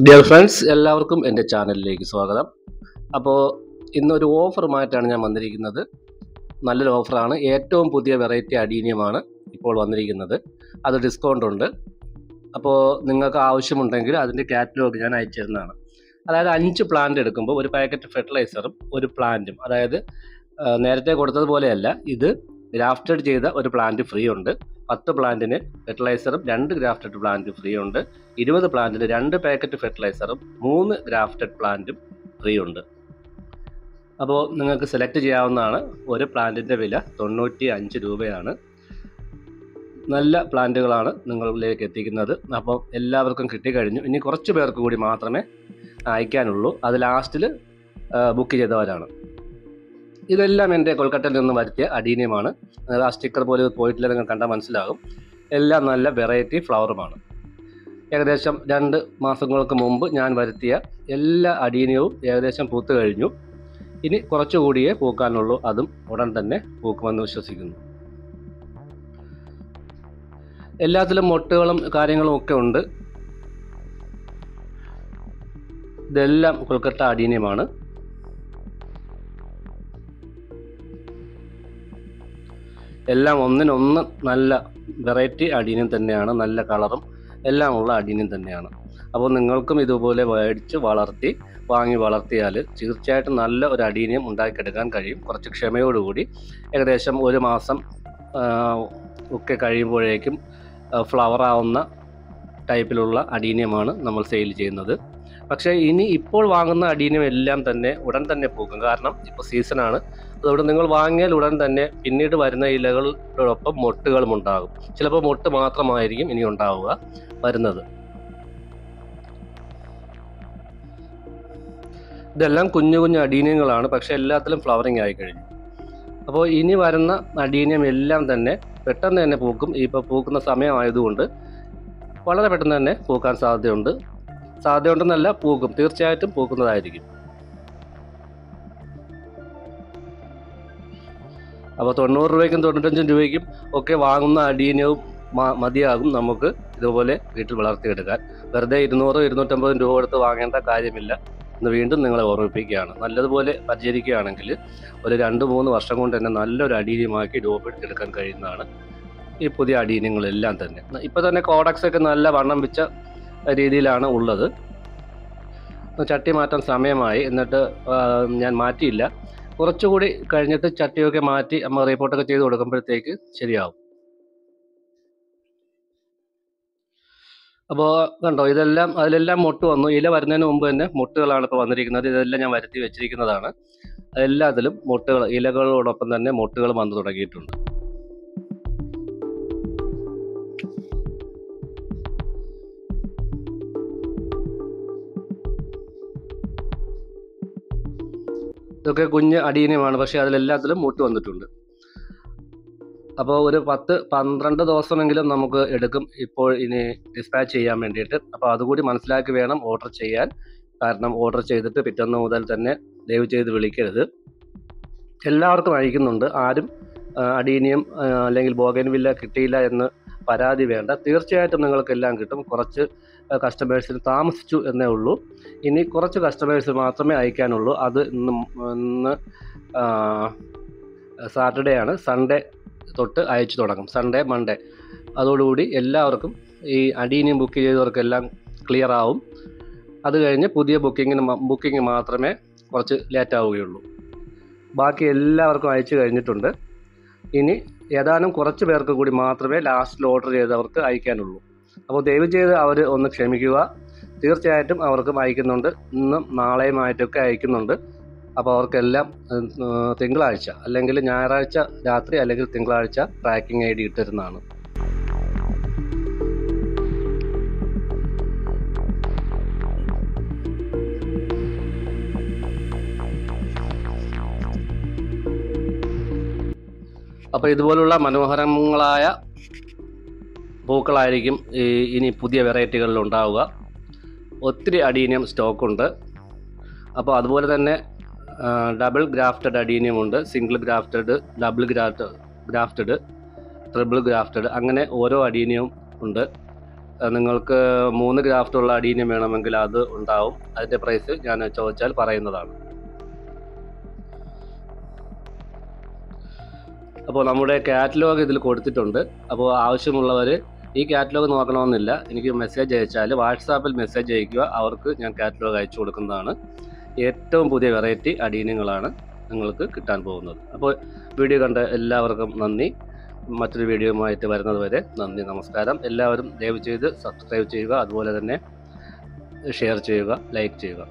Dear friends, എല്ലാവർക്കും എൻ്റെ ചാനലിലേക്ക് സ്വാഗതം. അപ്പോൾ ഇന്നൊരു ഓഫറുമായിട്ടാണ് ഞാൻ വന്നിരിക്കുന്നത്. നല്ലൊരു ഓഫറാണ്. ഏറ്റവും പുതിയ വെറൈറ്റി അഡീനിയമാണ് ഇപ്പോൾ വന്നിരിക്കുന്നത്. അത് ഡിസ്കൗണ്ട് ഉണ്ട്. അപ്പോൾ നിങ്ങൾക്ക് ആവശ്യമുണ്ടെങ്കിൽ അതിൻ്റെ കാറ്റലോഗ് ഞാൻ അയച്ചു തരുന്നതാണ്. അതായത് 5 പ്ലാന്റ് എടുക്കുമ്പോൾ ഒരു പാക്കറ്റ് ഫെർട്ടിലൈസറും ഒരു പ്ലാന്റും, അതായത് നേരത്തെ കൊടുത്തതുപോലെയല്ല, ഇത് ഗ്രാഫ്റ്റഡ് ചെയ്ത ഒരു പ്ലാന്റ് ഫ്രീ ഉണ്ട്. 10 പ്ലാന്റിന് ഫെർട്ടിലൈസറും 2 ഗ്രാഫ്റ്റഡ് പ്ലാന്റ് ഫ്രീ ഉണ്ട്. 20 പ്ലാന്റിന് 2 പാക്കറ്റ് ഫെർട്ടിലൈസറും 3 ഗ്രാഫ്റ്റഡ് പ്ലാന്റും ഫ്രീ ഉണ്ട്. അപ്പോൾ നിങ്ങൾക്ക് സെലക്ട് ചെയ്യാവുന്നതാണ്. ഒരു പ്ലാന്റിൻ്റെ വില 95 രൂപയാണ്. നല്ല പ്ലാന്റുകളാണ് നിങ്ങളിലേക്ക് എത്തിക്കുന്നത്. അപ്പോൾ എല്ലാവർക്കും കിട്ടിക്കഴിഞ്ഞു. ഇനി കുറച്ച് പേർക്ക് കൂടി മാത്രമേ അയക്കാനുള്ളൂ. അത് ലാസ്റ്റിൽ ബുക്ക് ചെയ്തവരാണ്. ഇതെല്ലാം എൻ്റെ കൊൽക്കത്തയിൽ നിന്ന് വരുത്തിയ അഡീനിയമാണ്. ആ സ്റ്റിക്കർ പോലെ പോയിട്ടില്ല, നിങ്ങൾ കണ്ടാൽ മനസ്സിലാകും. എല്ലാം നല്ല വെറൈറ്റി ഫ്ലവറുമാണ്. ഏകദേശം 2 മാസങ്ങൾക്ക് മുമ്പ് ഞാൻ വരുത്തിയ എല്ലാ അഡീനിയവും ഏകദേശം പൂത്ത് കഴിഞ്ഞു. ഇനി കുറച്ചുകൂടിയേ പൂക്കാനുള്ളൂ. അതും ഉടൻ തന്നെ പൂക്കുമെന്ന് വിശ്വസിക്കുന്നു. എല്ലാത്തിലും മൊട്ടുകളും കാര്യങ്ങളും ഒക്കെ ഉണ്ട്. ഇതെല്ലാം കൊൽക്കത്ത അഡീനിയമാണ്. എല്ലാം ഒന്നിനൊന്ന് നല്ല വെറൈറ്റി അഡീനിയം തന്നെയാണ്. നല്ല കളറും എല്ലാം ഉള്ള അഡീനിയം തന്നെയാണ്. അപ്പോൾ നിങ്ങൾക്കും ഇതുപോലെ മേടിച്ച് വാങ്ങി വളർത്തിയാൽ തീർച്ചയായിട്ടും നല്ല ഒരു അഡീനിയം ഉണ്ടാക്കിയെടുക്കാൻ കഴിയും. കുറച്ച് ക്ഷമയോടുകൂടി. ഏകദേശം 1 മാസം ഒക്കെ കഴിയുമ്പോഴേക്കും ഫ്ലവറാവുന്ന ടൈപ്പിലുള്ള അഡീനിയമാണ് നമ്മൾ സെയിൽ ചെയ്യുന്നത്. പക്ഷേ ഇപ്പോൾ വാങ്ങുന്ന അഡീനിയം എല്ലാം തന്നെ ഉടൻ തന്നെ പൂക്കും. കാരണം ഇപ്പോൾ സീസണാണ്. അതുകൊണ്ട് നിങ്ങൾ വാങ്ങിയാൽ ഉടൻ തന്നെ പിന്നീട് വരുന്ന ഇലകളോടൊപ്പം മൊട്ടുകളും ഉണ്ടാകും. ചിലപ്പോൾ മൊട്ട് മാത്രമായിരിക്കും ഇനി വരുന്നത്. ഇതെല്ലാം കുഞ്ഞു കുഞ്ഞു അഡീനിയങ്ങളാണ്. പക്ഷേ എല്ലാത്തിലും ഫ്ലവറിങ് ആയി കഴിഞ്ഞു. അപ്പോൾ ഇനി വരുന്ന അഡീനിയം എല്ലാം തന്നെ പെട്ടെന്ന് തന്നെ പൂക്കും. ഇപ്പോൾ പൂക്കുന്ന സമയമായതുകൊണ്ട് വളരെ പെട്ടെന്ന് തന്നെ പൂക്കാൻ സാധ്യതയുണ്ടെന്നല്ല, പൂക്കും. തീർച്ചയായിട്ടും പൂക്കുന്നതായിരിക്കും. അപ്പോൾ 90 രൂപയ്ക്കും 95 രൂപയ്ക്കും ഒക്കെ വാങ്ങുന്ന അഡീനിയവും മതിയാകും നമുക്ക് ഇതുപോലെ വീട്ടിൽ വളർത്തിയെടുക്കാൻ. വെറുതെ 200 250 രൂപ കൊടുത്ത് വാങ്ങേണ്ട കാര്യമില്ല എന്ന് വീണ്ടും നിങ്ങളെ ഓർമ്മിപ്പിക്കുകയാണ്. നല്ലതുപോലെ പരിചരിക്കുകയാണെങ്കിൽ ഒരു 2-3 വർഷം കൊണ്ട് തന്നെ നല്ലൊരു അഡീനിയമാക്കി രൂപപ്പെടുത്തിയെടുക്കാൻ കഴിയുന്നതാണ് ഈ പുതിയ അഡീനിയങ്ങളെല്ലാം തന്നെ. ഇപ്പോൾ തന്നെ കോഡക്സ് ഒക്കെ നല്ല വണ്ണം വെച്ച രീതിയിലാണ് ഉള്ളത്. ചട്ടി മാറ്റാൻ സമയമായി, എന്നിട്ട് ഞാൻ മാറ്റിയില്ല. കുറച്ചുകൂടി കഴിഞ്ഞിട്ട് ചട്ടിയൊക്കെ മാറ്റി നമ്മൾ റിപ്പോർട്ടൊക്കെ ചെയ്ത് കൊടുക്കുമ്പോഴത്തേക്ക് ശരിയാവും. അപ്പോൾ കണ്ടോ, അതിലെല്ലാം മൊട്ട് വന്നു. ഇല വരുന്നതിന് മുമ്പ് തന്നെ മൊട്ടുകളാണ് ഇപ്പോൾ വന്നിരിക്കുന്നത്. ഇതെല്ലാം ഞാൻ വരുത്തി വെച്ചിരിക്കുന്നതാണ്. എല്ലാത്തിലും ഇലകളോടൊപ്പം തന്നെ മൊട്ടുകൾ വന്നു തുടങ്ങിയിട്ടുണ്ട്. ഇതൊക്കെ കുഞ്ഞ് അഡീനിയമാണ്. പക്ഷേ അതിലെല്ലാത്തിലും മൊട്ട് വന്നിട്ടുണ്ട്. അപ്പോൾ ഒരു 10-12 ദിവസമെങ്കിലും നമുക്ക് എടുക്കും ഇപ്പോൾ ഇനി ഡിസ്പാച്ച് ചെയ്യാൻ വേണ്ടിയിട്ട്. അപ്പോൾ അതുകൂടി മനസ്സിലാക്കി വേണം ഓർഡർ ചെയ്യാൻ. കാരണം ഓർഡർ ചെയ്തിട്ട് പിറ്റേന്ന് മുതൽ തന്നെ ദയവ് ചെയ്ത് വിളിക്കരുത്. എല്ലാവർക്കും അയക്കുന്നുണ്ട്. ആരും അഡീനിയം അല്ലെങ്കിൽ ബോഗൻവില്ല കിട്ടിയില്ല എന്ന് പരാതി വേണ്ട. തീർച്ചയായിട്ടും നിങ്ങൾക്കെല്ലാം കിട്ടും. കുറച്ച് കസ്റ്റമേഴ്സിന് താമസിച്ചു എന്നേ ഉള്ളൂ. ഇനി കുറച്ച് കസ്റ്റമേഴ്സ് മാത്രമേ അയക്കാനുള്ളൂ. അത് ഇന്ന് സാറ്റർഡേ ആണ്. സൺഡേ തൊട്ട് അയച്ചു തുടങ്ങും. സൺഡേ മൺഡേ അതോടുകൂടി എല്ലാവർക്കും ഈ അഡീനിയം ബുക്ക് ചെയ്തവർക്കെല്ലാം ക്ലിയർ ആവും. അത് കഴിഞ്ഞ് പുതിയ ബുക്കിംഗ് മാത്രമേ കുറച്ച് ലേറ്റ് ആവുകയുള്ളൂ. ബാക്കി എല്ലാവർക്കും അയച്ചു കഴിഞ്ഞിട്ടുണ്ട്. ഇനി ഏതാനും കുറച്ച് പേർക്ക് കൂടി മാത്രമേ ലാസ്റ്റിൽ ഓർഡർ ചെയ്തവർക്ക് അയക്കാനുള്ളൂ. അപ്പോൾ ദയവ് ചെയ്ത് അവർ ഒന്ന് ക്ഷമിക്കുക. തീർച്ചയായിട്ടും അവർക്കും അയക്കുന്നുണ്ട്. ഇന്നും നാളെയുമായിട്ടൊക്കെ അയക്കുന്നുണ്ട്. അപ്പോൾ അവർക്കെല്ലാം തിങ്കളാഴ്ച അല്ലെങ്കിൽ ഞായറാഴ്ച രാത്രി അല്ലെങ്കിൽ തിങ്കളാഴ്ച ട്രാക്കിംഗ് ID ഇട്ടിരുന്നതാണ്. അപ്പോൾ ഇതുപോലുള്ള മനോഹരങ്ങളായ പൂക്കളായിരിക്കും ഇനി പുതിയ വെറൈറ്റികളിൽ ഉണ്ടാവുക. ഒത്തിരി അഡീനിയം സ്റ്റോക്കുണ്ട്. അപ്പോൾ അതുപോലെ തന്നെ ഡബിൾ ഗ്രാഫ്റ്റഡ് അഡീനിയം ഉണ്ട്, single grafted, double grafted, triple grafted, അങ്ങനെ ഓരോ അഡീനിയവും ഉണ്ട്. നിങ്ങൾക്ക് 3 ഗ്രാഫ്റ്റുള്ള അഡീനിയം വേണമെങ്കിൽ അത് ഉണ്ടാവും. അതിൻ്റെ പ്രൈസ് ഞാൻ ചോദിച്ചാൽ പറയുന്നതാണ്. അപ്പോൾ നമ്മുടെ കാറ്റലോഗ് ഇതിൽ കൊടുത്തിട്ടുണ്ട്. അപ്പോൾ ആവശ്യമുള്ളവർ ഈ കാറ്റലോഗ് നോക്കണമെന്നില്ല, എനിക്ക് മെസ്സേജ് അയച്ചാൽ വാട്സാപ്പിൽ മെസ്സേജ് അയയ്ക്കുക, അവർക്ക് ഞാൻ കാറ്റലോഗ് അയച്ചു കൊടുക്കുന്നതാണ്. ഏറ്റവും പുതിയ വെറൈറ്റി അഡീനിയങ്ങളാണ് നിങ്ങൾക്ക് കിട്ടാൻ പോകുന്നത്. അപ്പോൾ വീഡിയോ കണ്ട എല്ലാവർക്കും നന്ദി. മറ്റൊരു വീഡിയോയുമായിട്ട് വരുന്നത് വരെ നന്ദി, നമസ്കാരം. എല്ലാവരും ദയവ് ചെയ്ത് സബ്സ്ക്രൈബ് ചെയ്യുക, അതുപോലെ തന്നെ ഷെയർ ചെയ്യുക, ലൈക്ക് ചെയ്യുക.